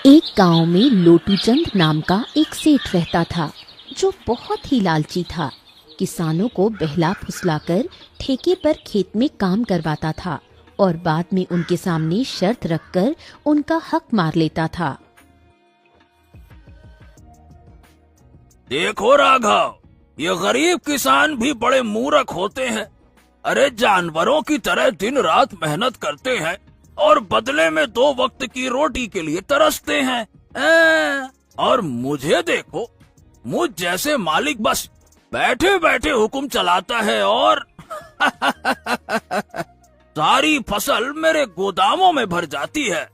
एक गांव में लोटूचंद नाम का एक सेठ रहता था जो बहुत ही लालची था। किसानों को बहला फुसलाकर ठेके पर खेत में काम करवाता था और बाद में उनके सामने शर्त रखकर उनका हक मार लेता था। देखो राघव, ये गरीब किसान भी बड़े मूर्ख होते हैं। अरे जानवरों की तरह दिन रात मेहनत करते हैं और बदले में 2 वक्त की रोटी के लिए तरसते हैं। और मुझे देखो, मुझ जैसे मालिक बस बैठे बैठे हुक्म चलाता है और सारी फसल मेरे गोदामों में भर जाती है।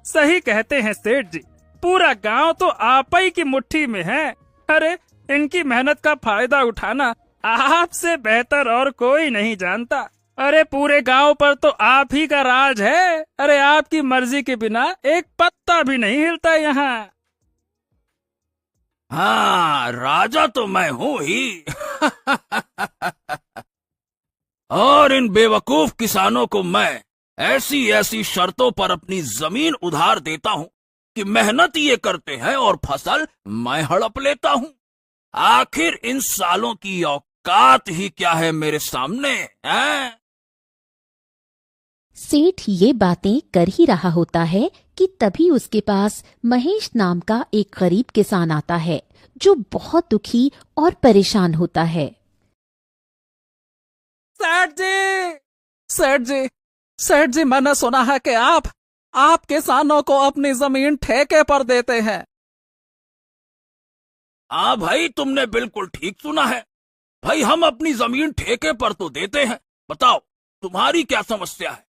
सही कहते हैं सेठ जी, पूरा गांव तो आप ही की मुट्ठी में है। अरे इनकी मेहनत का फायदा उठाना आपसे बेहतर और कोई नहीं जानता। अरे पूरे गांव पर तो आप ही का राज है। अरे आपकी मर्जी के बिना एक पत्ता भी नहीं हिलता यहाँ। हाँ, राजा तो मैं हूँ ही। और इन बेवकूफ किसानों को मैं ऐसी ऐसी शर्तों पर अपनी जमीन उधार देता हूँ कि मेहनत ये करते हैं और फसल मैं हड़प लेता हूँ। आखिर इन सालों की औकात ही क्या है मेरे सामने, हैं? सेठ ये बातें कर ही रहा होता है कि तभी उसके पास महेश नाम का एक गरीब किसान आता है जो बहुत दुखी और परेशान होता है। सेठ जी, सेठ जी, सेठ जी, मैंने सुना है कि आप किसानों को अपनी जमीन ठेके पर देते हैं। हाँ भाई, तुमने बिल्कुल ठीक सुना है। भाई, हम अपनी जमीन ठेके पर तो देते हैं। बताओ, तुम्हारी क्या समस्या है?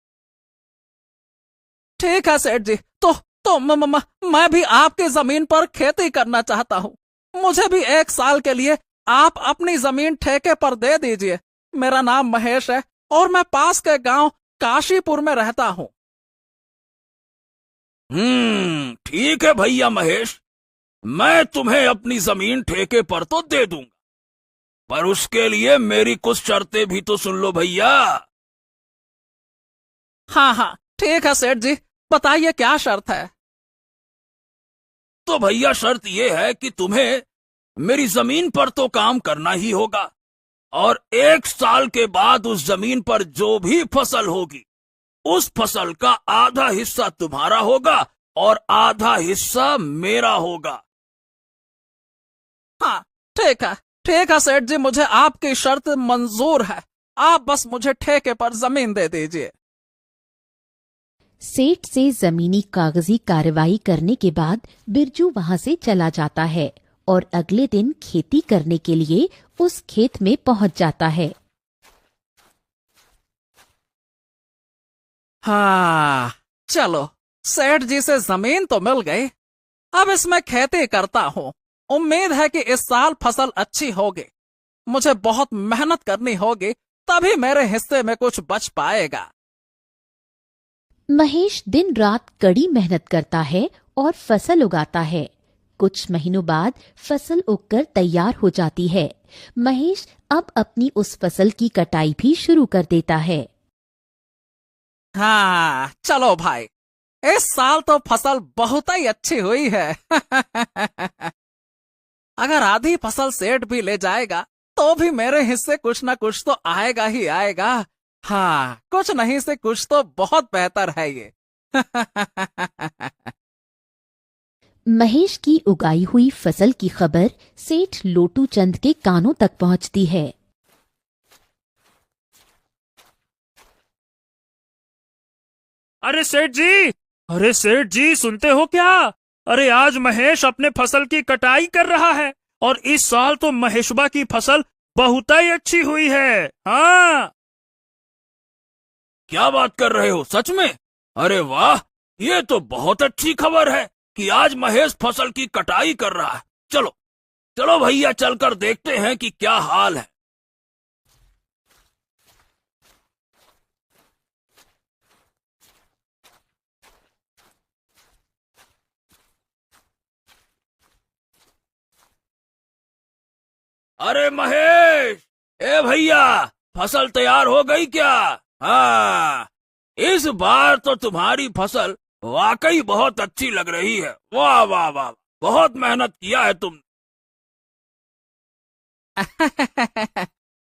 ठीक है सेठ जी, तो मैं भी आपकी जमीन पर खेती करना चाहता हूँ। मुझे भी 1 साल के लिए आप अपनी जमीन ठेके पर दे दीजिए। मेरा नाम महेश है और मैं पास के गांव काशीपुर में रहता हूँ। ठीक है भैया महेश, मैं तुम्हें अपनी जमीन ठेके पर तो दे दूंगा, पर उसके लिए मेरी कुछ शर्तें भी तो सुन लो भैया। हाँ, ठीक है सेठ जी, बताइए क्या शर्त है। तो भैया शर्त यह है कि तुम्हें मेरी जमीन पर तो काम करना ही होगा और 1 साल के बाद उस जमीन पर जो भी फसल होगी उस फसल का आधा हिस्सा तुम्हारा होगा और आधा हिस्सा मेरा होगा। हाँ, ठीक है सेठ जी, मुझे आपकी शर्त मंजूर है। आप बस मुझे ठेके पर जमीन दे दीजिए। सेठ से जमीनी कागजी कार्रवाई करने के बाद बिरजू वहां से चला जाता है और अगले दिन खेती करने के लिए उस खेत में पहुंच जाता है। हाँ, चलो, सेठ जी से जमीन तो मिल गई। अब इसमें खेती करता हूँ। उम्मीद है कि इस साल फसल अच्छी होगी। मुझे बहुत मेहनत करनी होगी, तभी मेरे हिस्से में कुछ बच पाएगा। महेश दिन रात कड़ी मेहनत करता है और फसल उगाता है। कुछ महीनों बाद फसल उगकर तैयार हो जाती है। महेश अब अपनी उस फसल की कटाई भी शुरू कर देता है। हाँ, चलो भाई, इस साल तो फसल बहुत ही अच्छी हुई है। अगर आधी फसल सेठ भी ले जाएगा तो भी मेरे हिस्से कुछ ना कुछ तो आएगा ही आएगा। हाँ, कुछ नहीं से कुछ तो बहुत बेहतर है ये। महेश की उगाई हुई फसल की खबर सेठ लोटूचंद के कानों तक पहुंचती है। अरे सेठ जी, सुनते हो क्या? अरे आज महेश अपने फसल की कटाई कर रहा है और इस साल तो महेशबा की फसल बहुत ही अच्छी हुई है। हाँ, क्या बात कर रहे हो, सच में? अरे वाह, ये तो बहुत अच्छी खबर है कि आज महेश फसल की कटाई कर रहा है। चलो चलो भैया, चलकर देखते हैं कि क्या हाल है। अरे महेश, ए भैया, फसल तैयार हो गई क्या? हाँ, इस बार तो तुम्हारी फसल वाकई बहुत अच्छी लग रही है। वाह वाह वाह, बहुत मेहनत किया है तुम।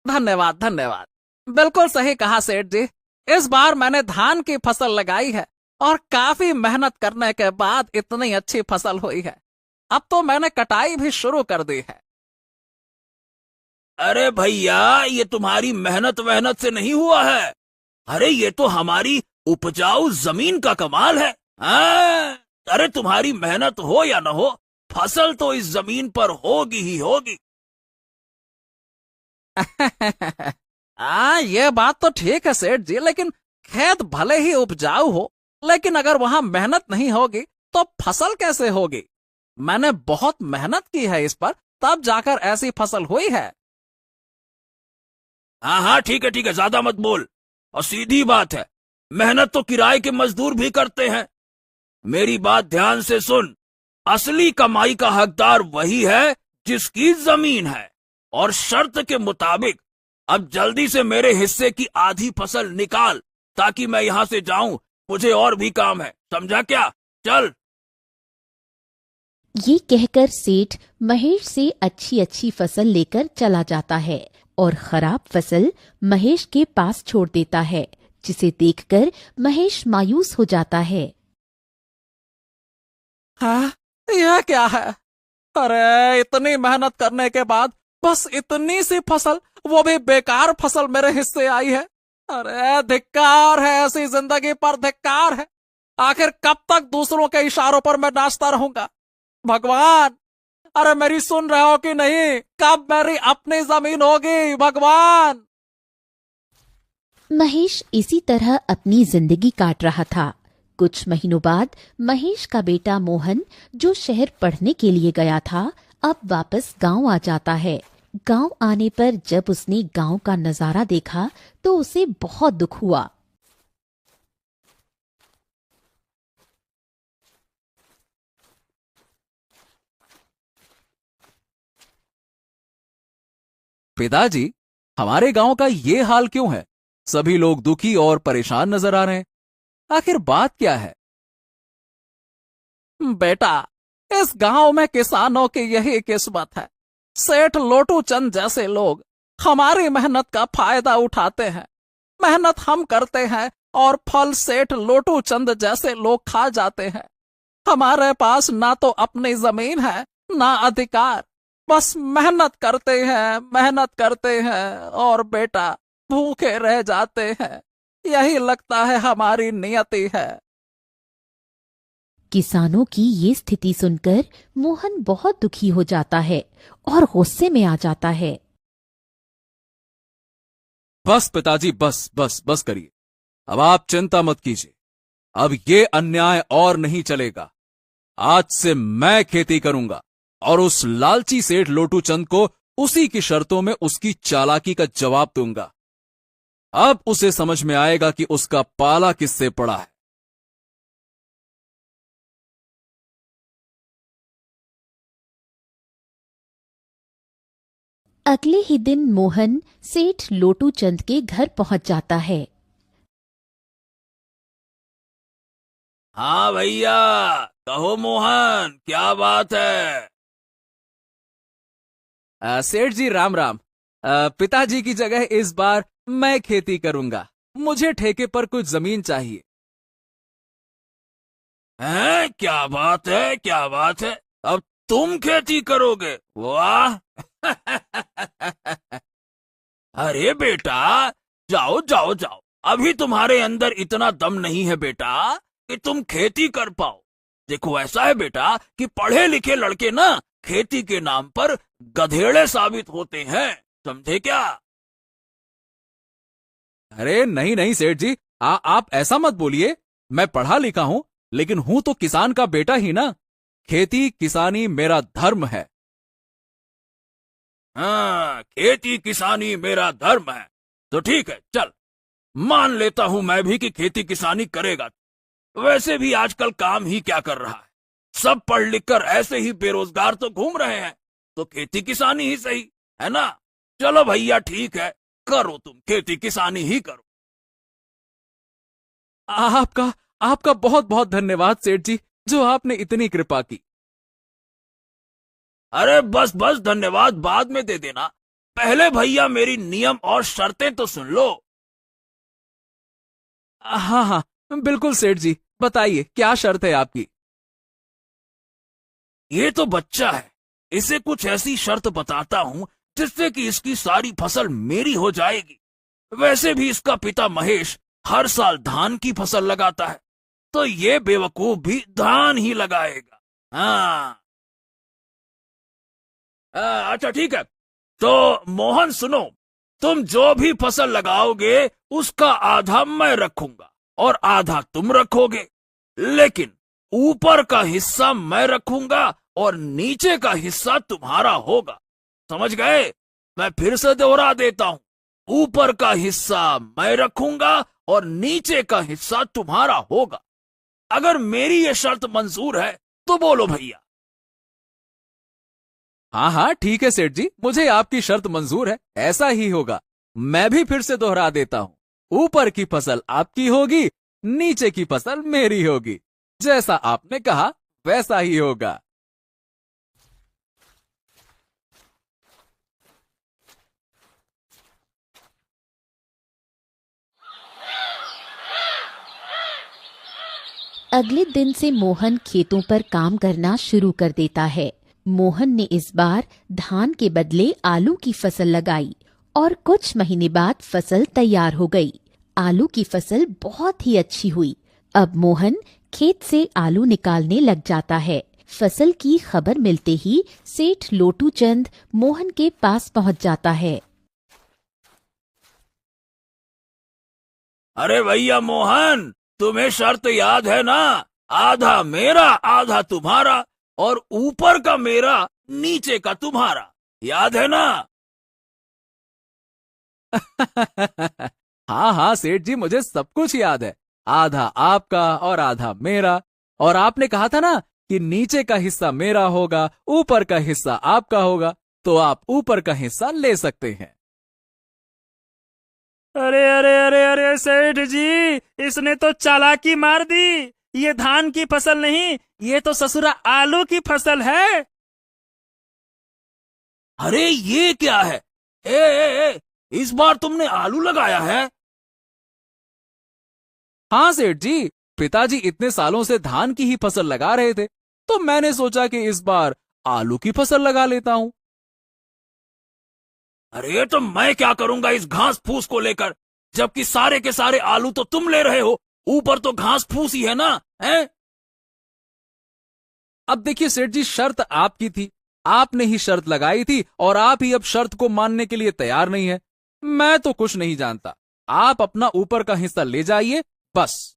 धन्यवाद धन्यवाद। बिल्कुल सही कहा सेठ जी। इस बार मैंने धान की फसल लगाई है और काफी मेहनत करने के बाद इतनी अच्छी फसल हुई है। अब तो मैंने कटाई भी शुरू कर दी है। अरे भैया, ये तुम्हारी मेहनत वहनत से नहीं हुआ है। अरे ये तो हमारी उपजाऊ जमीन का कमाल है। हाँ? अरे तुम्हारी मेहनत हो या न हो, फसल तो इस जमीन पर होगी ही होगी। ये बात तो ठीक है सेठ जी, लेकिन खेत भले ही उपजाऊ हो, लेकिन अगर वहां मेहनत नहीं होगी तो फसल कैसे होगी? मैंने बहुत मेहनत की है इस पर, तब जाकर ऐसी फसल हुई है। हाँ हाँ, ठीक है ठीक है, ज्यादा मत बोल। और सीधी बात है, मेहनत तो किराए के मजदूर भी करते हैं। मेरी बात ध्यान से सुन, असली कमाई का हकदार वही है जिसकी जमीन है। और शर्त के मुताबिक अब जल्दी से मेरे हिस्से की आधी फसल निकाल, ताकि मैं यहां से जाऊं। मुझे और भी काम है, समझा क्या? चल। ये कहकर सेठ महेश से अच्छी अच्छी फसल लेकर चला जाता है और खराब फसल महेश के पास छोड़ देता है, जिसे देखकर महेश मायूस हो जाता है। हाँ, यह क्या है? अरे इतनी मेहनत करने के बाद बस इतनी सी फसल, वो भी बेकार फसल मेरे हिस्से आई है। अरे धिक्कार है, ऐसी जिंदगी पर धिक्कार है। आखिर कब तक दूसरों के इशारों पर मैं नाचता रहूंगा? भगवान, अरे मेरी सुन रहे हो कि नहीं? कब मेरी अपनी जमीन होगी भगवान? महेश इसी तरह अपनी जिंदगी काट रहा था। कुछ महीनों बाद महेश का बेटा मोहन, जो शहर पढ़ने के लिए गया था, अब वापस गांव आ जाता है। गांव आने पर जब उसने गांव का नजारा देखा तो उसे बहुत दुख हुआ। पिताजी, हमारे गांव का ये हाल क्यों है? सभी लोग दुखी और परेशान नजर आ रहे हैं। आखिर बात क्या है? बेटा, इस गांव में किसानों की यही किस्मत है। सेठ लोटू चंद जैसे लोग हमारी मेहनत का फायदा उठाते हैं। मेहनत हम करते हैं और फल सेठ लोटू चंद जैसे लोग खा जाते हैं। हमारे पास ना तो अपनी जमीन है, ना अधिकार। बस मेहनत करते हैं और बेटा भूखे रह जाते हैं। यही लगता है हमारी नियति है। किसानों की ये स्थिति सुनकर मोहन बहुत दुखी हो जाता है और गुस्से में आ जाता है। बस पिताजी, बस बस बस करिए। अब आप चिंता मत कीजिए। अब ये अन्याय और नहीं चलेगा। आज से मैं खेती करूंगा और उस लालची सेठ लोटू चंद को उसी की शर्तों में उसकी चालाकी का जवाब दूंगा। अब उसे समझ में आएगा कि उसका पाला किससे पड़ा है। अगले ही दिन मोहन सेठ लोटू चंद के घर पहुंच जाता है। हाँ भैया, कहो मोहन, क्या बात है? सेठ जी राम राम। पिताजी की जगह इस बार मैं खेती करूंगा। मुझे ठेके पर कुछ जमीन चाहिए। हैं? क्या बात है, क्या बात है? अब तुम खेती करोगे? वाह! अरे बेटा, जाओ जाओ जाओ। अभी तुम्हारे अंदर इतना दम नहीं है बेटा कि तुम खेती कर पाओ। देखो, ऐसा है बेटा कि पढ़े लिखे लड़के ना खेती के नाम पर गधेड़े साबित होते हैं, समझे क्या? अरे नहीं नहीं सेठ जी, आप ऐसा मत बोलिए। मैं पढ़ा लिखा हूं, लेकिन हूं तो किसान का बेटा ही ना। खेती किसानी मेरा धर्म है। हाँ, खेती किसानी मेरा धर्म है। तो ठीक है, चल मान लेता हूं मैं भी कि खेती किसानी करेगा। वैसे भी आजकल काम ही क्या कर रहा है? सब पढ़ लिख कर ऐसे ही बेरोजगार तो घूम रहे हैं, तो खेती किसानी ही सही है ना? चलो भैया, ठीक है, करो, तुम खेती किसानी ही करो। आपका आपका बहुत बहुत धन्यवाद सेठ जी, जो आपने इतनी कृपा की। अरे बस बस, धन्यवाद बाद में दे देना। पहले भैया मेरी नियम और शर्तें तो सुन लो। हाँ हाँ, बिल्कुल सेठ जी, बताइए क्या शर्त है आपकी। ये तो बच्चा है, इसे कुछ ऐसी शर्त बताता हूं जिससे कि इसकी सारी फसल मेरी हो जाएगी। वैसे भी इसका पिता महेश हर साल धान की फसल लगाता है, तो ये बेवकूफ भी धान ही लगाएगा। हाँ अच्छा ठीक है, तो मोहन सुनो, तुम जो भी फसल लगाओगे उसका आधा मैं रखूंगा और आधा तुम रखोगे, लेकिन ऊपर का हिस्सा मैं रखूंगा और नीचे का हिस्सा तुम्हारा होगा। समझ गए? मैं फिर से दोहरा देता हूं, ऊपर का हिस्सा मैं रखूंगा और नीचे का हिस्सा तुम्हारा होगा। अगर मेरी ये शर्त मंजूर है तो बोलो भैया। हाँ हाँ ठीक है सेठ जी, मुझे आपकी शर्त मंजूर है, ऐसा ही होगा। मैं भी फिर से दोहरा देता हूँ, ऊपर की फसल आपकी होगी, नीचे की फसल मेरी होगी। जैसा आपने कहा वैसा ही होगा। अगले दिन से मोहन खेतों पर काम करना शुरू कर देता है। मोहन ने इस बार धान के बदले आलू की फसल लगाई और कुछ महीने बाद फसल तैयार हो गई। आलू की फसल बहुत ही अच्छी हुई। अब मोहन खेत से आलू निकालने लग जाता है। फसल की खबर मिलते ही सेठ लोटू चंद मोहन के पास पहुंच जाता है। अरे भैया मोहन, तुम्हें शर्त याद है ना? आधा मेरा आधा तुम्हारा और ऊपर का मेरा नीचे का तुम्हारा, याद है ना? हाँ हाँ सेठ जी, मुझे सब कुछ याद है। आधा आपका और आधा मेरा। और आपने कहा था ना कि नीचे का हिस्सा मेरा होगा, ऊपर का हिस्सा आपका होगा, तो आप ऊपर का हिस्सा ले सकते हैं। अरे अरे अरे अरे सेठ जी, इसने तो चालाकी मार दी। ये धान की फसल नहीं, ये तो ससुरा आलू की फसल है। अरे ये क्या है? ए, इस बार तुमने आलू लगाया है? हाँ सेठ जी, पिताजी इतने सालों से धान की ही फसल लगा रहे थे, तो मैंने सोचा कि इस बार आलू की फसल लगा लेता हूँ। अरे तो मैं क्या करूंगा इस घास फूस को लेकर, जबकि सारे के सारे आलू तो तुम ले रहे हो। ऊपर तो घास फूस ही है ना, हैं? अब देखिए सेठ जी, शर्त आपकी थी, आपने ही शर्त लगाई थी और आप ही अब शर्त को मानने के लिए तैयार नहीं है। मैं तो कुछ नहीं जानता, आप अपना ऊपर का हिस्सा ले जाइए बस।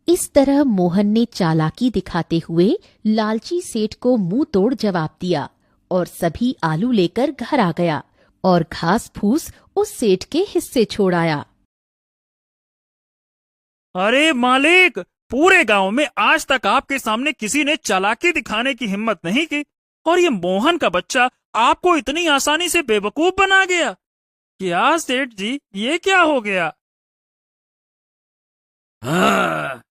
इस तरह मोहन ने चालाकी दिखाते हुए लालची सेठ को मुंह तोड़ जवाब दिया और सभी आलू लेकर घर आ गया और घास फूस उस सेठ के हिस्से छोड़ आया। अरे मालिक, पूरे गांव में आज तक आपके सामने किसी ने चालाकी दिखाने की हिम्मत नहीं की, और ये मोहन का बच्चा आपको इतनी आसानी से बेवकूफ बना गया। क्या सेठ जी, ये क्या हो गया? हाँ,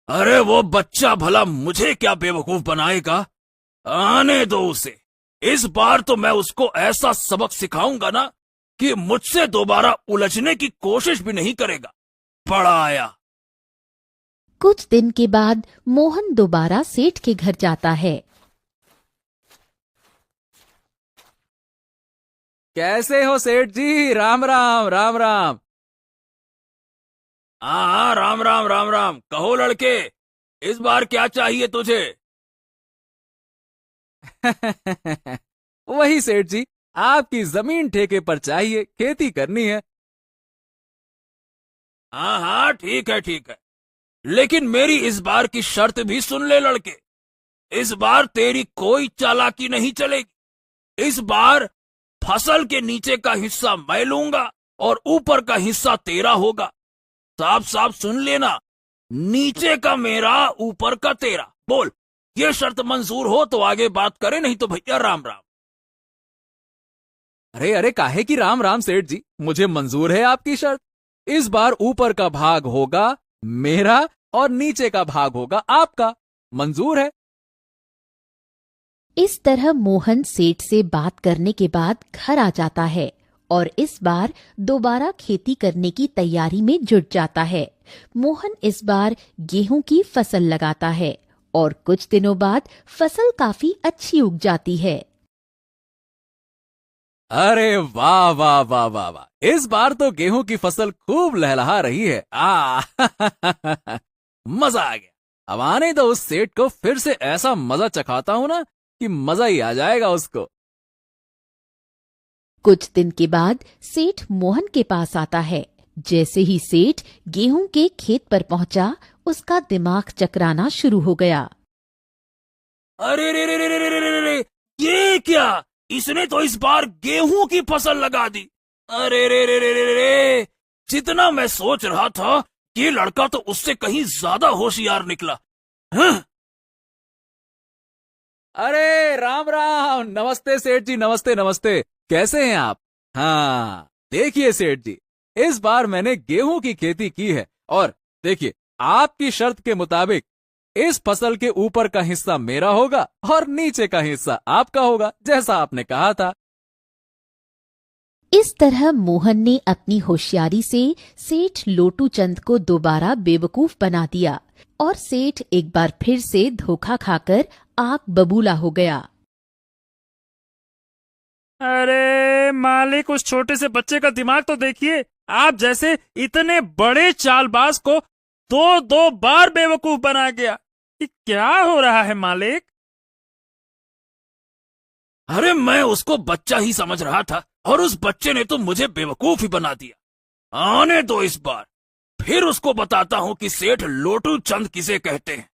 अरे वो बच्चा भला मुझे क्या बेवकूफ बनाएगा? आने दो उसे। इस बार तो मैं उसको ऐसा सबक सिखाऊंगा ना कि मुझसे दोबारा उलझने की कोशिश भी नहीं करेगा। बड़ा आया। कुछ दिन के बाद मोहन दोबारा सेठ के घर जाता है। कैसे हो सेठ जी? राम राम राम राम। हाँ, राम राम राम राम। कहो लड़के, इस बार क्या चाहिए तुझे? वही सेठ जी, आपकी जमीन ठेके पर चाहिए, खेती करनी है। हाँ हाँ ठीक है ठीक है, लेकिन मेरी इस बार की शर्त भी सुन ले लड़के। इस बार तेरी कोई चालाकी नहीं चलेगी। इस बार फसल के नीचे का हिस्सा मैं लूंगा और ऊपर का हिस्सा तेरा होगा। साफ साफ सुन लेना, नीचे का मेरा, ऊपर का तेरा। बोल, ये शर्त मंजूर हो तो आगे बात करें, नहीं तो भैया राम राम। अरे अरे, काहे की राम राम सेठ जी, मुझे मंजूर है आपकी शर्त। इस बार ऊपर का भाग होगा मेरा और नीचे का भाग होगा आपका। मंजूर है? इस तरह मोहन सेठ से बात करने के बाद घर आ जाता है और इस बार दोबारा खेती करने की तैयारी में जुट जाता है। मोहन इस बार गेहूं की फसल लगाता है और कुछ दिनों बाद फसल काफी अच्छी उग जाती है। अरे वाह वाह वाह वाह वाह, इस बार तो गेहूं की फसल खूब लहलहा रही है। मजा आ गया। अब आने दो उस सेठ को, फिर से ऐसा मजा चखाता हूं ना कि मजा ही आ जाएगा उसको। कुछ दिन के बाद सेठ मोहन के पास आता है। जैसे ही सेठ गेहूं के खेत पर पहुंचा, उसका दिमाग चकराना शुरू हो गया। अरे रे रे रे रे रे रे रे, ये क्या? इसने तो इस बार गेहूं की फसल लगा दी। अरे रे रे रे रे रे, जितना मैं सोच रहा था ये लड़का तो उससे कहीं ज्यादा होशियार निकला। हाँ? अरे राम राम, नमस्ते सेठ जी, नमस्ते नमस्ते। कैसे हैं आप? हाँ देखिए सेठ जी, इस बार मैंने गेहूं की खेती की है और देखिए आपकी शर्त के मुताबिक इस फसल के ऊपर का हिस्सा मेरा होगा और नीचे का हिस्सा आपका होगा, जैसा आपने कहा था। इस तरह मोहन ने अपनी होशियारी से सेठ लोटू चंद को दोबारा बेवकूफ बना दिया और सेठ एक बार फिर से धोखा खाकर आग बबूला हो गया। अरे मालिक, उस छोटे से बच्चे का दिमाग तो देखिए। आप जैसे इतने बड़े चालबाज को दो दो बार बेवकूफ बना गया। ये क्या हो रहा है मालिक? अरे मैं उसको बच्चा ही समझ रहा था और उस बच्चे ने तो मुझे बेवकूफ ही बना दिया। आने दो इस बार, फिर उसको बताता हूं कि सेठ लोटू चंद किसे कहते हैं।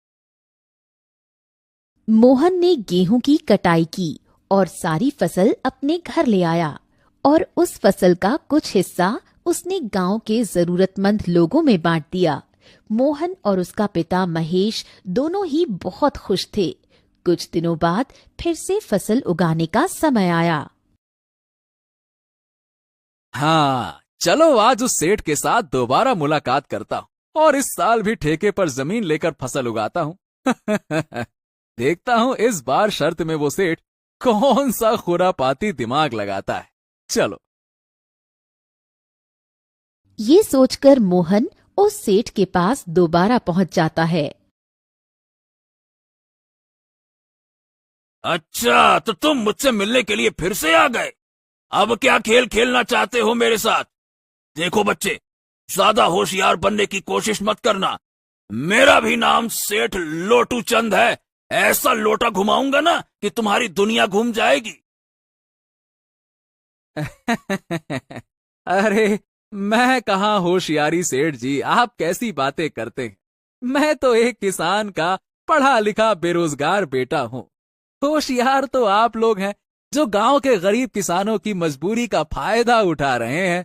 मोहन ने गेहूं की कटाई की और सारी फसल अपने घर ले आया और उस फसल का कुछ हिस्सा उसने गांव के जरूरतमंद लोगों में बांट दिया। मोहन और उसका पिता महेश दोनों ही बहुत खुश थे। कुछ दिनों बाद फिर से फसल उगाने का समय आया। हाँ चलो आज उस सेठ के साथ दोबारा मुलाकात करता हूँ और इस साल भी ठेके पर जमीन लेकर फसल उगाता हूँ। देखता हूँ इस बार शर्त में वो सेठ कौन सा खुरापाती दिमाग लगाता है। चलो। ये सोचकर मोहन उस सेठ के पास दोबारा पहुंच जाता है। अच्छा, तो तुम मुझसे मिलने के लिए फिर से आ गए। अब क्या खेल खेलना चाहते हो मेरे साथ? देखो बच्चे, ज्यादा होशियार बनने की कोशिश मत करना। मेरा भी नाम सेठ लोटू चंद है। ऐसा लोटा घुमाऊंगा ना कि तुम्हारी दुनिया घूम जाएगी। अरे मैं कहाँ होशियारी सेठ जी, आप कैसी बातें करते हैं। मैं तो एक किसान का पढ़ा लिखा बेरोजगार बेटा हूँ। होशियार तो आप लोग हैं जो गांव के गरीब किसानों की मजबूरी का फायदा उठा रहे हैं।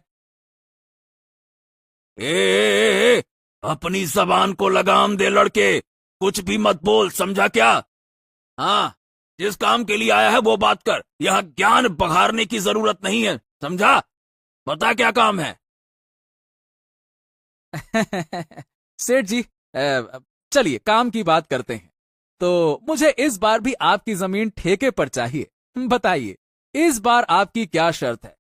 ए, अपनी जबान को लगाम दे लड़के, कुछ भी मत बोल, समझा क्या? हाँ, जिस काम के लिए आया है वो बात कर। यहाँ ज्ञान बघारने की जरूरत नहीं है, समझा? बता क्या काम है? सेठ जी चलिए काम की बात करते हैं। तो मुझे इस बार भी आपकी जमीन ठेके पर चाहिए। बताइए इस बार आपकी क्या शर्त है?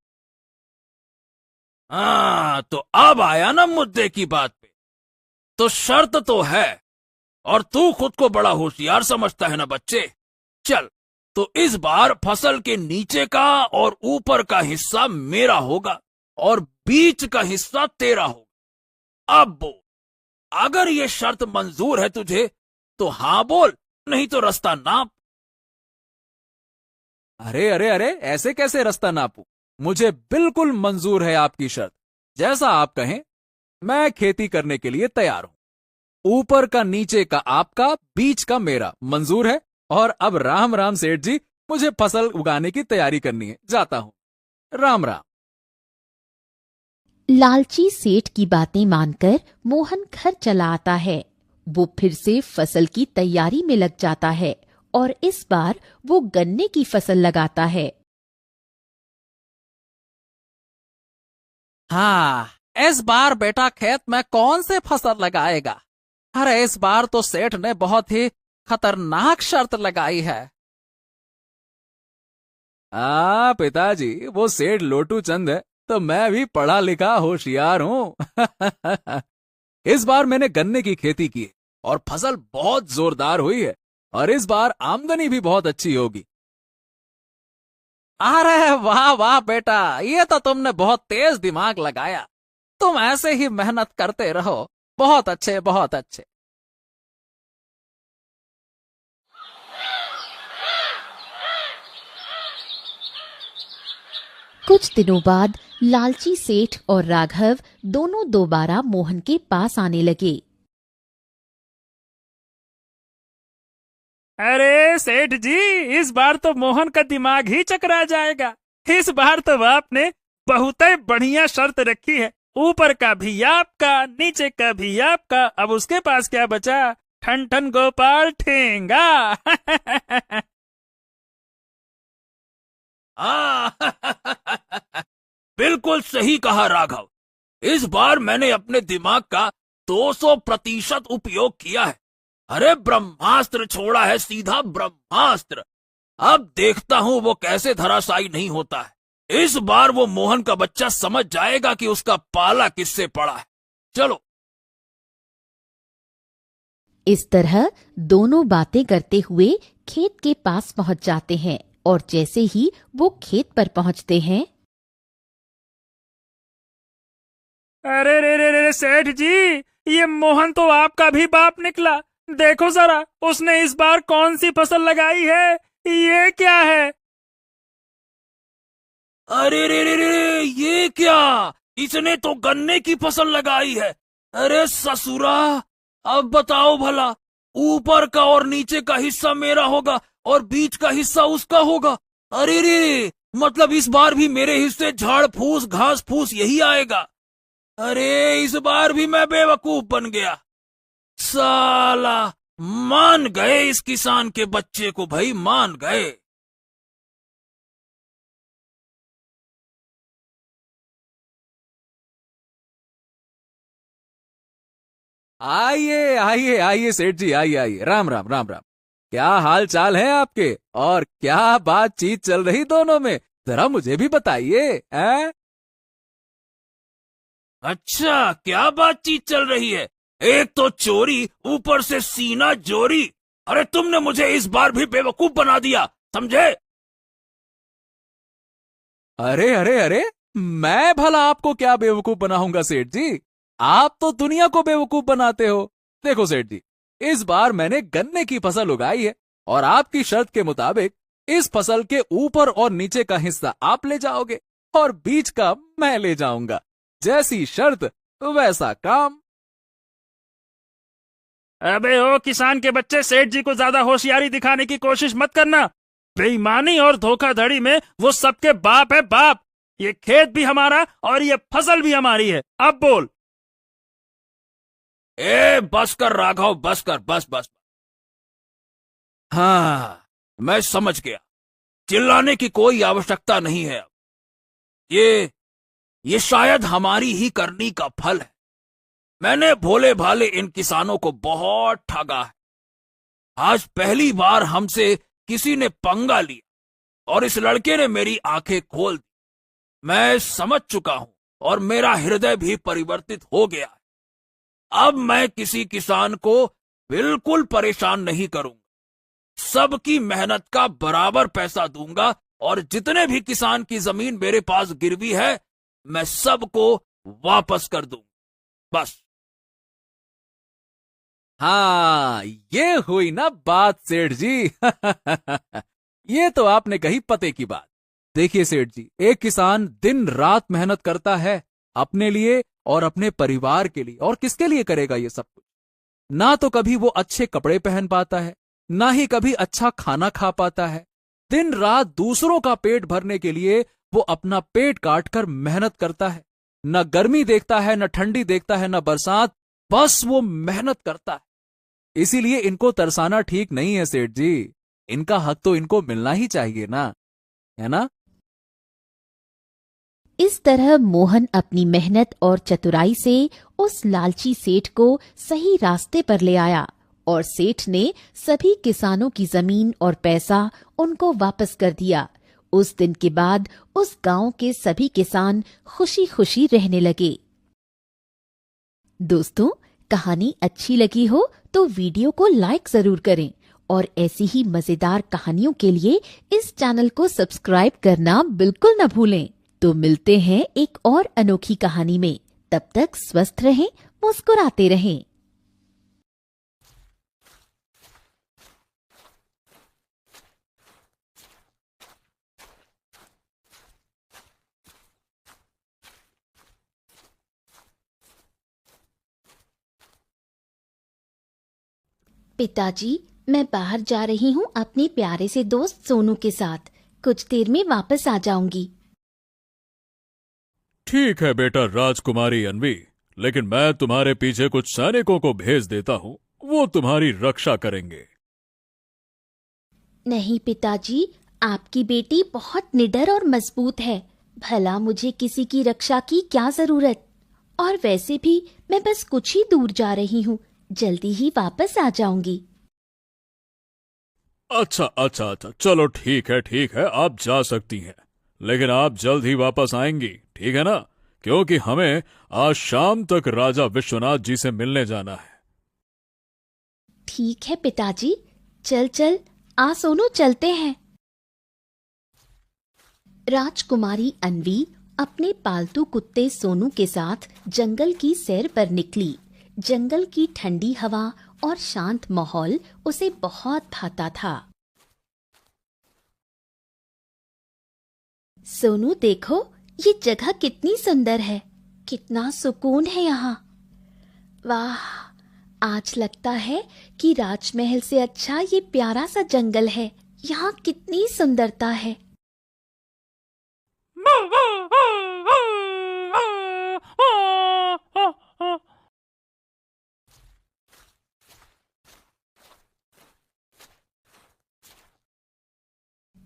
हाँ, तो अब आया ना मुद्दे की बात पे। तो शर्त तो है, और तू खुद को बड़ा होशियार समझता है ना बच्चे। चल, तो इस बार फसल के नीचे का और ऊपर का हिस्सा मेरा होगा और बीच का हिस्सा तेरा होगा। अब बोल, अगर ये शर्त मंजूर है तुझे तो हाँ बोल, नहीं तो रास्ता नाप। अरे अरे अरे, ऐसे कैसे रास्ता नापूं? मुझे बिल्कुल मंजूर है आपकी शर्त। जैसा आप कहें, मैं खेती करने के लिए तैयार हूं। ऊपर का नीचे का आपका, बीच का मेरा। मंजूर है। और अब राम राम सेठ जी, मुझे फसल उगाने की तैयारी करनी है। जाता हूं। राम राम। लालची सेठ की बातें मानकर मोहन घर चला आता है। वो फिर से फसल की तैयारी में लग जाता है और इस बार वो गन्ने की फसल लगाता है। हाँ, इस बार बेटा खेत में कौन से फसल लगाएगा? अरे इस बार तो सेठ ने बहुत ही खतरनाक शर्त लगाई है। पिताजी, वो सेठ लोटू चंद है तो मैं भी पढ़ा लिखा होशियार हूं। इस बार मैंने गन्ने की खेती की है और फसल बहुत जोरदार हुई है और इस बार आमदनी भी बहुत अच्छी होगी। अरे वाह वाह बेटा, ये तो तुमने बहुत तेज दिमाग लगाया। तुम ऐसे ही मेहनत करते रहो। बहुत अच्छे, बहुत अच्छे। कुछ दिनों बाद लालची सेठ और राघव दोनों दोबारा मोहन के पास आने लगे। अरे सेठ जी, इस बार तो मोहन का दिमाग ही चकरा जाएगा। इस बार तो आपने बहुत ही बढ़िया शर्त रखी है। ऊपर का भी आपका, नीचे का भी आपका। अब उसके पास क्या बचा? ठन ठन गोपाल ठेंगा। बिल्कुल सही कहा राघव। इस बार मैंने अपने दिमाग का 200% उपयोग किया है। अरे ब्रह्मास्त्र छोड़ा है, सीधा ब्रह्मास्त्र। अब देखता हूँ वो कैसे धराशायी नहीं होता है। इस बार वो मोहन का बच्चा समझ जाएगा कि उसका पाला किससे पड़ा है। चलो। इस तरह दोनों बातें करते हुए खेत के पास पहुंच जाते हैं और जैसे ही वो खेत पर पहुंचते हैं, अरे रे रे रे सेठ जी, ये मोहन तो आपका भी बाप निकला। देखो जरा, उसने इस बार कौन सी फसल लगाई है? ये क्या है? अरे रे रे रे, ये क्या? इसने तो गन्ने की फसल लगाई है। अरे ससुरा, अब बताओ भला, ऊपर का और नीचे का हिस्सा मेरा होगा और बीच का हिस्सा उसका होगा। अरे रे, मतलब इस बार भी मेरे हिस्से झाड़ फूस घास फूस यही आएगा। अरे इस बार भी मैं बेवकूफ बन गया। साला, मान गए इस किसान के बच्चे को, भाई मान गए। आइए आइए आइए सेठ जी, आइए आइए। राम राम राम राम। क्या हाल चाल है आपके और क्या बातचीत चल रही दोनों में? जरा मुझे भी बताइए। अच्छा, क्या बातचीत चल रही है? एक तो चोरी, ऊपर से सीना जोरी। अरे तुमने मुझे इस बार भी बेवकूफ बना दिया, समझे? अरे अरे अरे, मैं भला आपको क्या बेवकूफ बनाऊंगा सेठ जी? आप तो दुनिया को बेवकूफ बनाते हो। देखो सेठ जी, इस बार मैंने गन्ने की फसल उगाई है और आपकी शर्त के मुताबिक इस फसल के ऊपर और नीचे का हिस्सा आप ले जाओगे और बीच का मैं ले जाऊंगा। जैसी शर्त वैसा काम। अबे ओ किसान के बच्चे, सेठ जी को ज्यादा होशियारी दिखाने की कोशिश मत करना। बेईमानी और धोखाधड़ी में वो सबके बाप है, बाप। ये खेत भी हमारा और ये फसल भी हमारी है। अब बोल। बस कर राघव, बस कर, बस बस। हाँ, मैं समझ गया। चिल्लाने की कोई आवश्यकता नहीं है अब। ये शायद हमारी ही करनी का फल है। मैंने भोले भाले इन किसानों को बहुत ठगा है। आज पहली बार हमसे किसी ने पंगा लिया और इस लड़के ने मेरी आंखें खोल दी। मैं समझ चुका हूं और मेरा हृदय भी परिवर्तित हो गया है। अब मैं किसी किसान को बिल्कुल परेशान नहीं करूंगा। सबकी मेहनत का बराबर पैसा दूंगा और जितने भी किसान की जमीन मेरे पास गिरवी है, मैं सबको वापस कर दूंगा। बस। हाँ, ये हुई ना बात सेठ जी। ये तो आपने कही पते की बात। देखिए सेठ जी, एक किसान दिन रात मेहनत करता है अपने लिए और अपने परिवार के लिए, और किसके लिए करेगा ये सब कुछ? ना तो कभी वो अच्छे कपड़े पहन पाता है, ना ही कभी अच्छा खाना खा पाता है। दिन रात दूसरों का पेट भरने के लिए वो अपना पेट काटकर मेहनत करता है। न गर्मी देखता है, न ठंडी देखता है, न बरसात, बस वो मेहनत करता है। इसीलिए इनको तरसाना ठीक नहीं है सेठ जी। इनका हक तो इनको मिलना ही चाहिए ना, है ना? इस तरह मोहन अपनी मेहनत और चतुराई से उस लालची सेठ को सही रास्ते पर ले आया और सेठ ने सभी किसानों की जमीन और पैसा उनको वापस कर दिया। उस दिन के बाद उस गांव के सभी किसान खुशी खुशी रहने लगे। दोस्तों, कहानी अच्छी लगी हो तो वीडियो को लाइक जरूर करें और ऐसी ही मजेदार कहानियों के लिए इस चैनल को सब्सक्राइब करना बिल्कुल न भूलें। तो मिलते हैं एक और अनोखी कहानी में। तब तक स्वस्थ रहें, मुस्कुराते रहें। पिताजी, मैं बाहर जा रही हूँ अपने प्यारे से दोस्त सोनू के साथ। कुछ देर में वापस आ जाऊंगी। ठीक है बेटा राजकुमारी अन्वी, लेकिन मैं तुम्हारे पीछे कुछ सैनिकों को भेज देता हूँ, वो तुम्हारी रक्षा करेंगे। नहीं पिताजी, आपकी बेटी बहुत निडर और मजबूत है। भला मुझे किसी की रक्षा की क्या जरूरत। और वैसे भी मैं बस कुछ ही दूर जा रही हूँ, जल्दी ही वापस आ जाऊंगी। अच्छा, चलो ठीक है, आप जा सकती हैं, लेकिन आप जल्द ही वापस आएंगी, ठीक है ना? क्योंकि हमें आज शाम तक राजा विश्वनाथ जी से मिलने जाना है। ठीक है पिताजी, चल आ सोनू, चलते हैं। राजकुमारी अन्वी अपने पालतू कुत्ते सोनू के साथ जंगल की सैर पर निकली। जंगल की ठंडी हवा और शांत माहौल उसे बहुत भाता था। सोनू देखो, ये जगह कितनी सुंदर है, कितना सुकून है यहाँ। वाह, आज लगता है कि राजमहल से अच्छा ये प्यारा सा जंगल है। यहाँ कितनी सुंदरता है।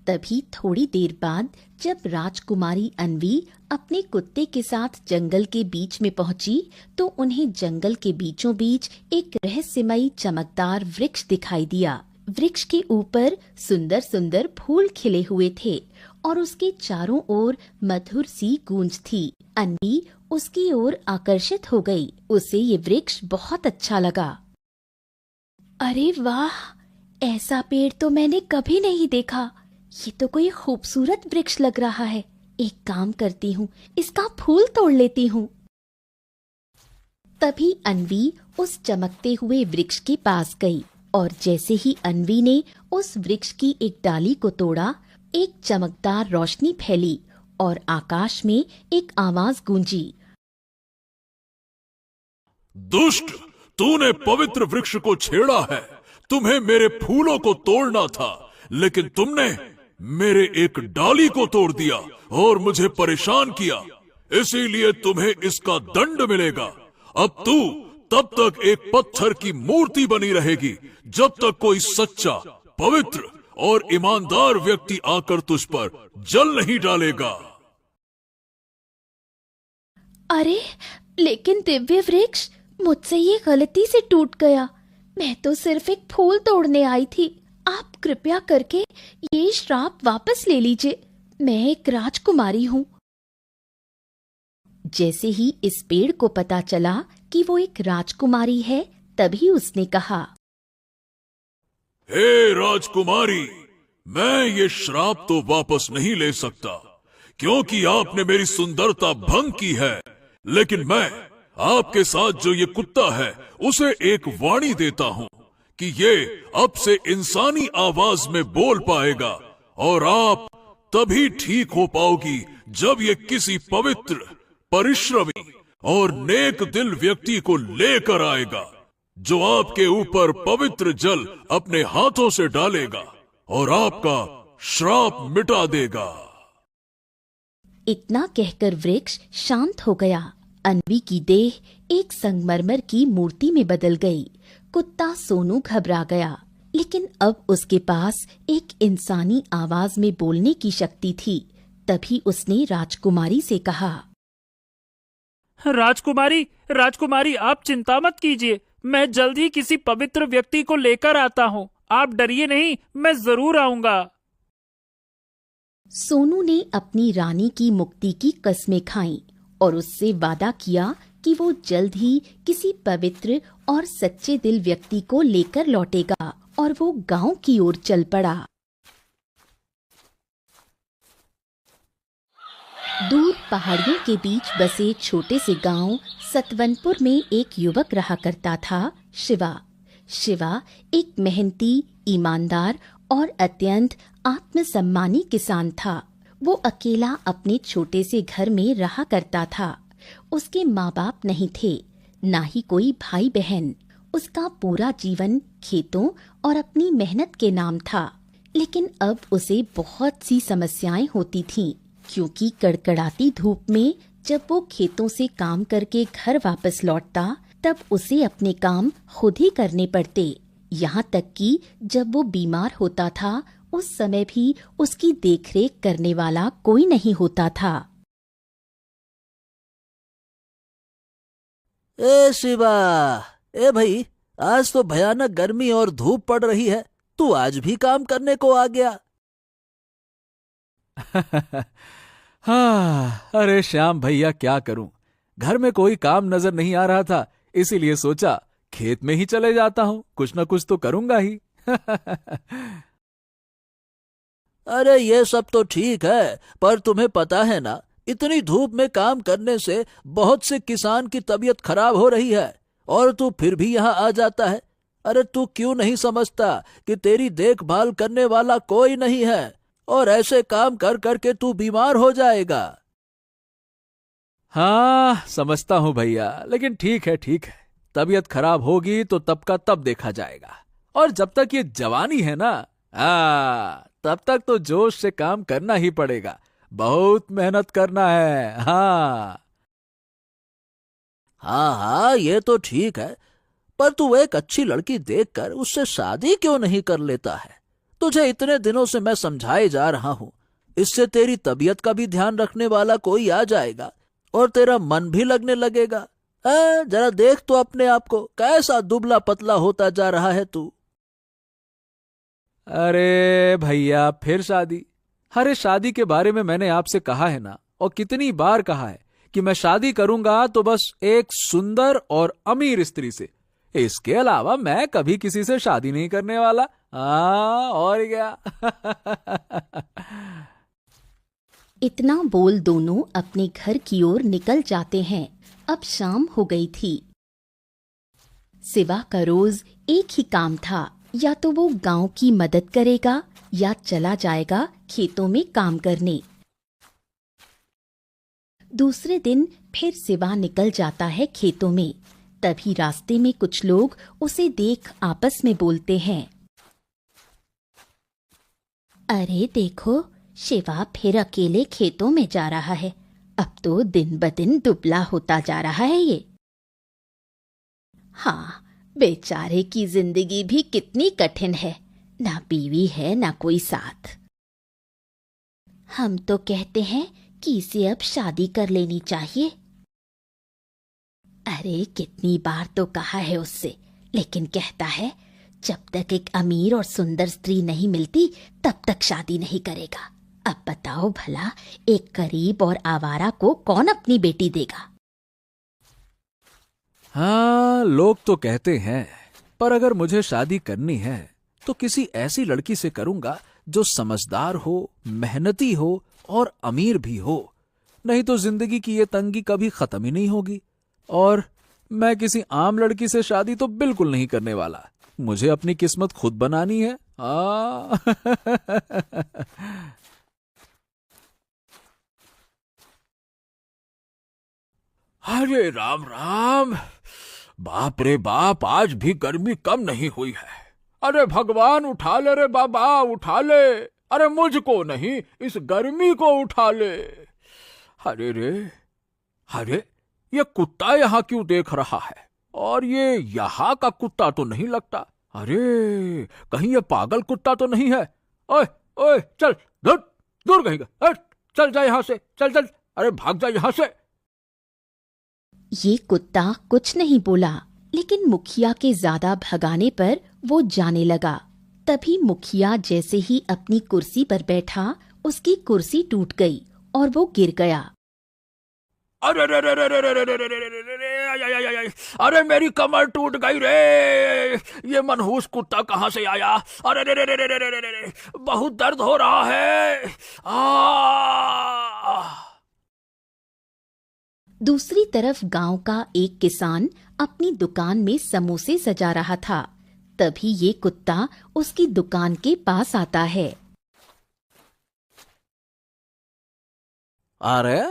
तभी थोड़ी देर बाद जब राजकुमारी अन्वी अपने कुत्ते के साथ जंगल के बीच में पहुंची तो उन्हें जंगल के बीचों बीच एक रहस्यमयी चमकदार वृक्ष दिखाई दिया। वृक्ष के ऊपर सुंदर सुंदर फूल खिले हुए थे और उसके चारों ओर मधुर सी गूंज थी। अन्वी उसकी ओर आकर्षित हो गई। उसे ये वृक्ष बहुत अच्छा लगा। अरे वाह, ऐसा पेड़ तो मैंने कभी नहीं देखा। ये तो कोई खूबसूरत वृक्ष लग रहा है। एक काम करती हूँ, इसका फूल तोड़ लेती हूँ। तभी अन्वी उस चमकते हुए वृक्ष के पास गई और जैसे ही अन्वी ने उस वृक्ष की एक डाली को तोड़ा, एक चमकदार रोशनी फैली और आकाश में एक आवाज गूंजी। दुष्ट, तूने पवित्र वृक्ष को छेड़ा है। तुम्हें मेरे फूलों को तोड़ना था, लेकिन तुमने मेरे एक डाली को तोड़ दिया और मुझे परेशान किया। इसीलिए तुम्हें इसका दंड मिलेगा। अब तू तब तक एक पत्थर की मूर्ति बनी रहेगी जब तक कोई सच्चा, पवित्र और ईमानदार व्यक्ति आकर तुझ पर जल नहीं डालेगा। अरे लेकिन दिव्य वृक्ष, मुझसे ये गलती से टूट गया। मैं तो सिर्फ एक फूल तोड़ने आई थी। आप कृपया करके ये श्राप वापस ले लीजिए। मैं एक राजकुमारी हूँ। जैसे ही इस पेड़ को पता चला कि वो एक राजकुमारी है, तभी उसने कहा, हे राजकुमारी, मैं ये श्राप तो वापस नहीं ले सकता क्योंकि आपने मेरी सुंदरता भंग की है। लेकिन मैं आपके साथ जो ये कुत्ता है उसे एक वाणी देता हूँ कि ये अब से इंसानी आवाज में बोल पाएगा और आप तभी ठीक हो पाओगी जब ये किसी पवित्र, परिश्रमी और नेक दिल व्यक्ति को लेकर आएगा, जो आपके ऊपर पवित्र जल अपने हाथों से डालेगा और आपका श्राप मिटा देगा। इतना कहकर वृक्ष शांत हो गया। अन्वी की देह एक संगमरमर की मूर्ति में बदल गई। कुत्ता सोनू घबरा गया, लेकिन अब उसके पास एक इंसानी आवाज में बोलने की शक्ति थी। तभी उसने राजकुमारी से कहा, राजकुमारी आप चिंता मत कीजिए, मैं जल्द ही किसी पवित्र व्यक्ति को लेकर आता हूँ। आप डरिए नहीं, मैं जरूर आऊंगा। सोनू ने अपनी रानी की मुक्ति की कस्में खाईं और उससे वादा किया कि वो जल्द ही किसी पवित्र और सच्चे दिल व्यक्ति को लेकर लौटेगा, और वो गांव की ओर चल पड़ा। दूर पहाड़ियों के बीच बसे छोटे से गांव सतवनपुर में एक युवक रहा करता था, शिवा। शिवा एक मेहनती, ईमानदार और अत्यंत आत्मसम्मानी किसान था। वो अकेला अपने छोटे से घर में रहा करता था। उसके माँ बाप नहीं थे, ना ही कोई भाई बहन। उसका पूरा जीवन खेतों और अपनी मेहनत के नाम था। लेकिन अब उसे बहुत सी समस्याएं होती थीं, क्योंकि कड़कड़ाती धूप में जब वो खेतों से काम करके घर वापस लौटता, तब उसे अपने काम खुद ही करने पड़ते। यहाँ तक कि जब वो बीमार होता था, उस समय भी उसकी देखरेख करने वाला कोई नहीं होता था। ए शिवा, ए भाई, आज तो भयानक गर्मी और धूप पड़ रही है, तू आज भी काम करने को आ गया। हाँ, अरे श्याम भैया, क्या करूं, घर में कोई काम नजर नहीं आ रहा था, इसीलिए सोचा खेत में ही चले जाता हूं, कुछ न कुछ तो करूंगा ही। अरे ये सब तो ठीक है, पर तुम्हें पता है ना, इतनी धूप में काम करने से बहुत से किसान की तबीयत खराब हो रही है, और तू फिर भी यहाँ आ जाता है। अरे तू क्यों नहीं समझता कि तेरी देखभाल करने वाला कोई नहीं है, और ऐसे काम कर करके तू बीमार हो जाएगा। हाँ, समझता हूं भैया, लेकिन ठीक है, तबीयत खराब होगी तो तब का तब देखा जाएगा, और जब तक ये जवानी है ना, तब तक तो जोश से काम करना ही पड़ेगा, बहुत मेहनत करना है। हाँ हाँ, ये तो ठीक है, पर तू एक अच्छी लड़की देखकर उससे शादी क्यों नहीं कर लेता है? तुझे इतने दिनों से मैं समझाए जा रहा हूँ, इससे तेरी तबीयत का भी ध्यान रखने वाला कोई आ जाएगा और तेरा मन भी लगने लगेगा। जरा देख तो अपने आप को, कैसा दुबला पतला होता जा रहा है तू। अरे भैया, फिर शादी? अरे शादी के बारे में मैंने आपसे कहा है ना, और कितनी बार कहा है कि मैं शादी करूंगा तो बस एक सुंदर और अमीर स्त्री से, इसके अलावा मैं कभी किसी से शादी नहीं करने वाला। और क्या। इतना बोल दोनों अपने घर की ओर निकल जाते हैं। अब शाम हो गई थी। शिवा का रोज एक ही काम था, या तो वो गांव की मदद करेगा या चला जाएगा खेतों में काम करने। दूसरे दिन फिर शिवा निकल जाता है खेतों में। तभी रास्ते में कुछ लोग उसे देख आपस में बोलते हैं, अरे देखो, शिवा फिर अकेले खेतों में जा रहा है, अब तो दिन ब दिन दुबला होता जा रहा है ये। हाँ, बेचारे की जिंदगी भी कितनी कठिन है, ना बीवी है ना कोई साथ। हम तो कहते हैं कि इसे अब शादी कर लेनी चाहिए। अरे कितनी बार तो कहा है उससे, लेकिन कहता है जब तक एक अमीर और सुंदर स्त्री नहीं मिलती तब तक शादी नहीं करेगा। अब बताओ भला, एक गरीब और आवारा को कौन अपनी बेटी देगा? हाँ, लोग तो कहते हैं, पर अगर मुझे शादी करनी है तो किसी ऐसी लड़की से करूंगा जो समझदार हो, मेहनती हो और अमीर भी हो, नहीं तो जिंदगी की ये तंगी कभी खत्म ही नहीं होगी। और मैं किसी आम लड़की से शादी तो बिल्कुल नहीं करने वाला, मुझे अपनी किस्मत खुद बनानी है। अरे राम राम, बाप रे बाप, आज भी गर्मी कम नहीं हुई है। अरे भगवान उठा ले रे बाबा, उठा ले, अरे मुझको नहीं, इस गर्मी को उठा ले। अरे रे, अरे ये कुत्ता यहाँ क्यों देख रहा है? और ये यहाँ का कुत्ता तो नहीं लगता। अरे कहीं ये पागल कुत्ता तो नहीं है? ओए ओए, चल दूर दूर कहीं का, चल जा यहाँ से, चल चल, अरे भाग जा यहाँ से। ये कुत्ता कुछ नहीं बोला, लेकिन मुखिया के ज्यादा भगाने पर वो जाने लगा। तभी मुखिया जैसे ही अपनी कुर्सी पर बैठा, उसकी कुर्सी टूट गई और वो गिर गया। अरे रे रे रे रे रे रे रे रे रे रे रे, अरे मेरी कमर टूट गई रे, ये मनहूस कुत्ता कहाँ से आया? अरे रे रे रे रे रे रे रे, बहुत दर्द हो रहा है। दूसरी तरफ गांव का एक किसान अपनी दुकान में समोसे सजा रहा था। तभी ये कुत्ता उसकी दुकान के पास आता है। अरे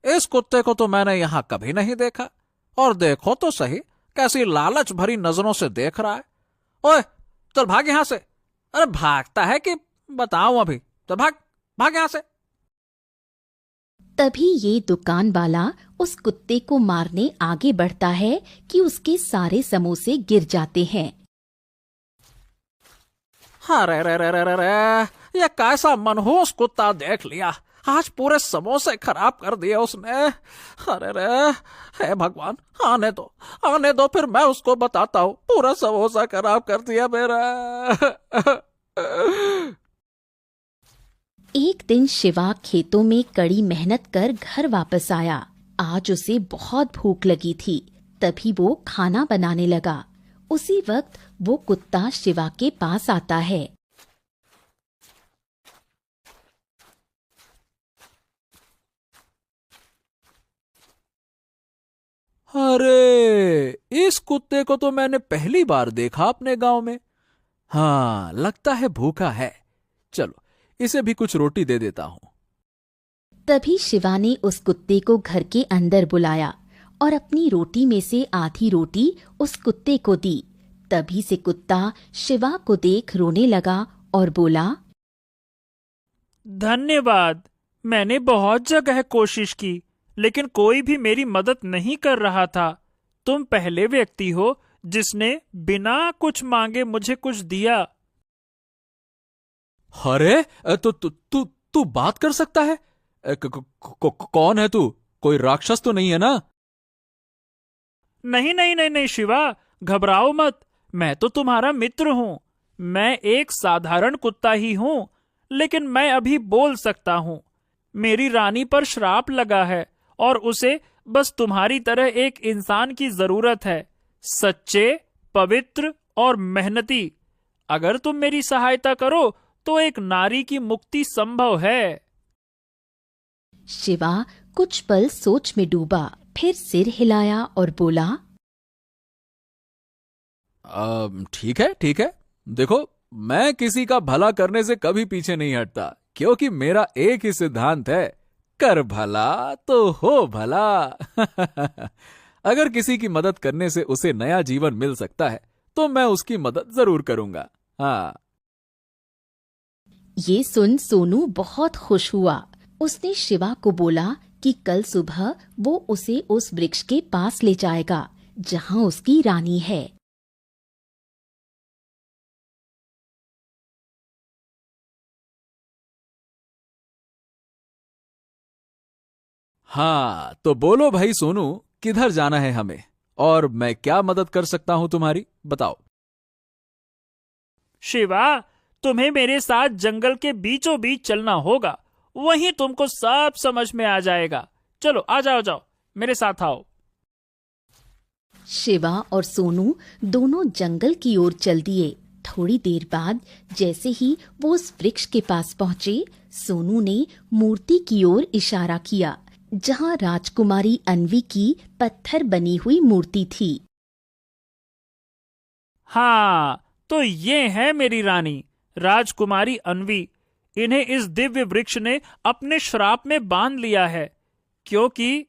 इस कुत्ते को तो मैंने यहाँ कभी नहीं देखा, और देखो तो सही कैसी लालच भरी नजरों से देख रहा है। ओए चल भाग यहाँ से। अरे भागता है कि बताऊं अभी? चल भाग भाग यहाँ से। तभी ये दुकान वाला उस कुत्ते को मारने आगे बढ़ता है कि उसके सारे समोसे गिर जाते हैं। अरे रे रे रे रे रे, ये कैसा मनहूस कुत्ता देख लिया, आज पूरे समोसे खराब कर दिए उसने। अरे रे, हे भगवान, आने दो, फिर मैं उसको बताता हूँ। पूरा समोसा खराब कर दिया मेरा। एक दिन शिवा खेतों में कड़ी मेहनत कर घर वापस आया। आज उसे बहुत भूख लगी थी, तभी वो खाना बनाने लगा। उसी वक्त वो कुत्ता शिवा के पास आता है। अरे इस कुत्ते को तो मैंने पहली बार देखा अपने गांव में। हाँ, लगता है भूखा है। चलो इसे भी कुछ रोटी दे देता हूं। तभी शिवा ने उस कुत्ते को घर के अंदर बुलाया और अपनी रोटी में से आधी रोटी उस कुत्ते को दी। तभी से कुत्ता शिवा को देख रोने लगा और बोला, धन्यवाद, मैंने बहुत जगह कोशिश की, लेकिन कोई भी मेरी मदद नहीं कर रहा था। तुम पहले व्यक्ति हो जिसने बिना कुछ मांगे मुझे कुछ दिया। अरे तू बात कर सकता है? कौन है तू? कोई राक्षस तो नहीं है ना? नहीं नहीं नहीं नहीं शिवा, घबराओ मत, मैं तो तुम्हारा मित्र हूँ। मैं एक साधारण कुत्ता ही हूँ, लेकिन मैं अभी बोल सकता हूँ। मेरी रानी पर श्राप लगा है और उसे बस तुम्हारी तरह एक इंसान की जरूरत है, सच्चे, पवित्र और मेहनती। अगर तुम मेरी सहायता करो तो एक नारी की मुक्ति संभव है। शिवा कुछ पल सोच में डूबा, फिर सिर हिलाया और बोला, ठीक है। देखो, मैं किसी का भला करने से कभी पीछे नहीं हटता, क्योंकि मेरा एक ही सिद्धांत है, कर भला तो हो भला। अगर किसी की मदद करने से उसे नया जीवन मिल सकता है तो मैं उसकी मदद जरूर करूंगा। हाँ। ये सुन सोनू बहुत खुश हुआ। उसने शिवा को बोला कि कल सुबह वो उसे उस वृक्ष के पास ले जाएगा जहां उसकी रानी है। हाँ, तो बोलो भाई सोनू, किधर जाना है हमें और मैं क्या मदद कर सकता हूं तुम्हारी, बताओ। शिवा, तुम्हें मेरे साथ जंगल के बीचों बीच चलना होगा, वहीं तुमको सब समझ में आ जाएगा। चलो आ जाओ, मेरे साथ आओ। शिवा और सोनू दोनों जंगल की ओर चल दिए। थोड़ी देर बाद जैसे ही वो उस वृक्ष के पास पहुंचे, सोनू ने मूर्ति की ओर इशारा किया जहां राजकुमारी अन्वी की पत्थर बनी हुई मूर्ति थी। हाँ, तो ये है मेरी रानी, राजकुमारी अन्वी। इन्हें इस दिव्य वृक्ष ने अपने श्राप में बांध लिया है, क्योंकि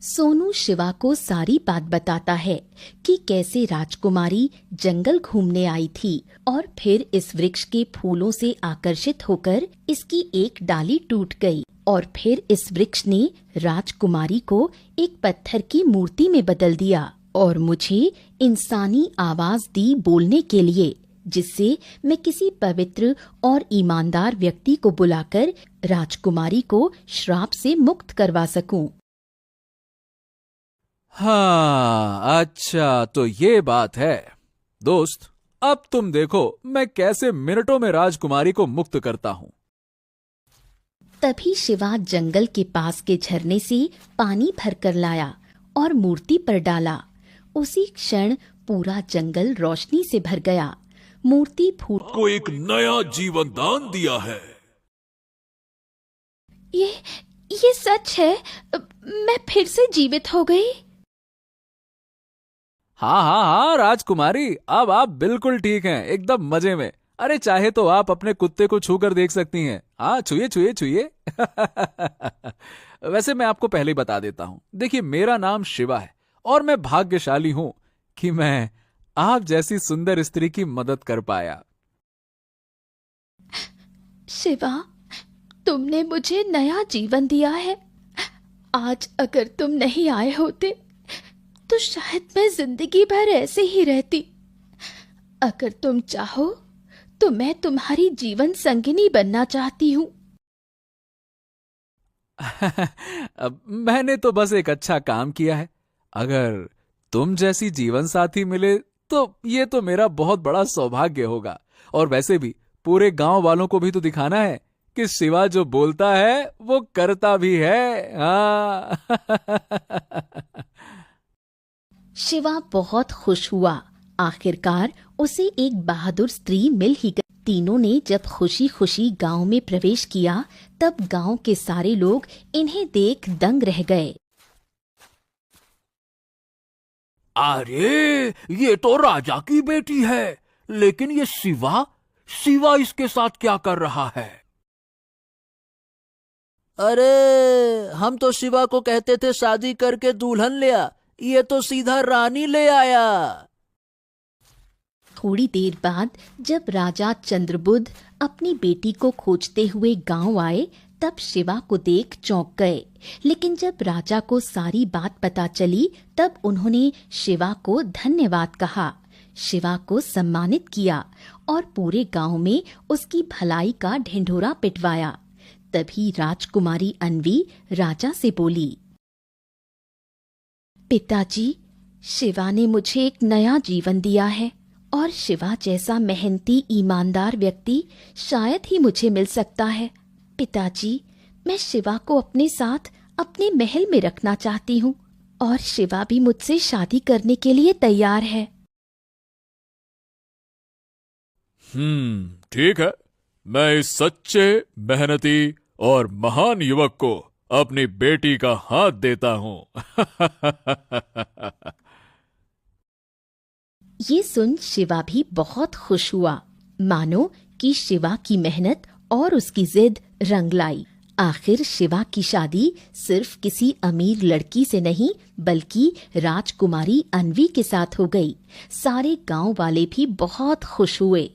सोनू शिवा को सारी बात बताता है कि कैसे राजकुमारी जंगल घूमने आई थी और फिर इस वृक्ष के फूलों से आकर्षित होकर इसकी एक डाली टूट गई और फिर इस वृक्ष ने राजकुमारी को एक पत्थर की मूर्ति में बदल दिया और मुझे इंसानी आवाज दी बोलने के लिए। जिससे मैं किसी पवित्र और ईमानदार व्यक्ति को बुलाकर राजकुमारी को श्राप से मुक्त करवा सकूं। हाँ, अच्छा तो ये बात है। दोस्त, अब तुम देखो मैं कैसे मिनटों में राजकुमारी को मुक्त करता हूं। तभी शिवा जंगल के पास के झरने से पानी भरकर लाया और मूर्ति पर डाला। उसी क्षण पूरा जंगल रोशनी से भर गया। मूर्ति फूट को एक नया जीवन दान दिया है। ये सच है? मैं फिर से जीवित हो गई? हाँ हाँ हाँ राजकुमारी, अब आप बिल्कुल ठीक हैं, एकदम मजे में। अरे चाहे तो आप अपने कुत्ते को छू कर देख सकती हैं। हाँ, छुए छुए छुए। वैसे मैं आपको पहले ही बता देता हूं, देखिए मेरा नाम शिवा है और मैं भाग्यशाली हूं कि मैं आप जैसी सुंदर स्त्री की मदद कर पाया। शिवा, तुमने मुझे नया जीवन दिया है। आज अगर तुम नहीं आए होते तो शायद मैं जिंदगी भर ऐसे ही रहती। अगर तुम चाहो तो मैं तुम्हारी जीवन संगिनी बनना चाहती हूँ। मैंने तो बस एक अच्छा काम किया है। अगर तुम जैसी जीवन साथी मिले तो ये तो मेरा बहुत बड़ा सौभाग्य होगा। और वैसे भी पूरे गांव वालों को भी तो दिखाना है कि शिवा जो बोलता है वो करता भी है। हाँ। शिवा बहुत खुश हुआ। आखिरकार उसे एक बहादुर स्त्री मिल ही गई। तीनों ने जब खुशी खुशी गांव में प्रवेश किया तब गांव के सारे लोग इन्हें देख दंग रह गए। अरे ये तो राजा की बेटी है, लेकिन ये शिवा इसके साथ क्या कर रहा है? अरे हम तो शिवा को कहते थे शादी करके दुल्हन ले आ, ये तो सीधा रानी ले आया। थोड़ी देर बाद जब राजा चंद्रबुद्ध अपनी बेटी को खोजते हुए गांव आए तब शिवा को देख चौंक गए। लेकिन जब राजा को सारी बात पता चली तब उन्होंने शिवा को धन्यवाद कहा, शिवा को सम्मानित किया और पूरे गांव में उसकी भलाई का ढिंढोरा पिटवाया। तभी राजकुमारी अन्वी राजा से बोली, पिताजी, शिवा ने मुझे एक नया जीवन दिया है और शिवा जैसा मेहनती ईमानदार व्यक्ति शायद ही मुझे मिल सकता है। पिताजी, मैं शिवा को अपने साथ अपने महल में रखना चाहती हूँ और शिवा भी मुझसे शादी करने के लिए तैयार है। ठीक है, मैं इस सच्चे, मेहनती और महान युवक को अपनी बेटी का हाथ देता हूँ। ये सुन शिवा भी बहुत खुश हुआ, मानो कि शिवा की मेहनत और उसकी जिद रंग लाई। आखिर शिवा की शादी सिर्फ किसी अमीर लड़की से नहीं बल्कि राजकुमारी अन्वी के साथ हो गई। सारे गांव वाले भी बहुत खुश हुए।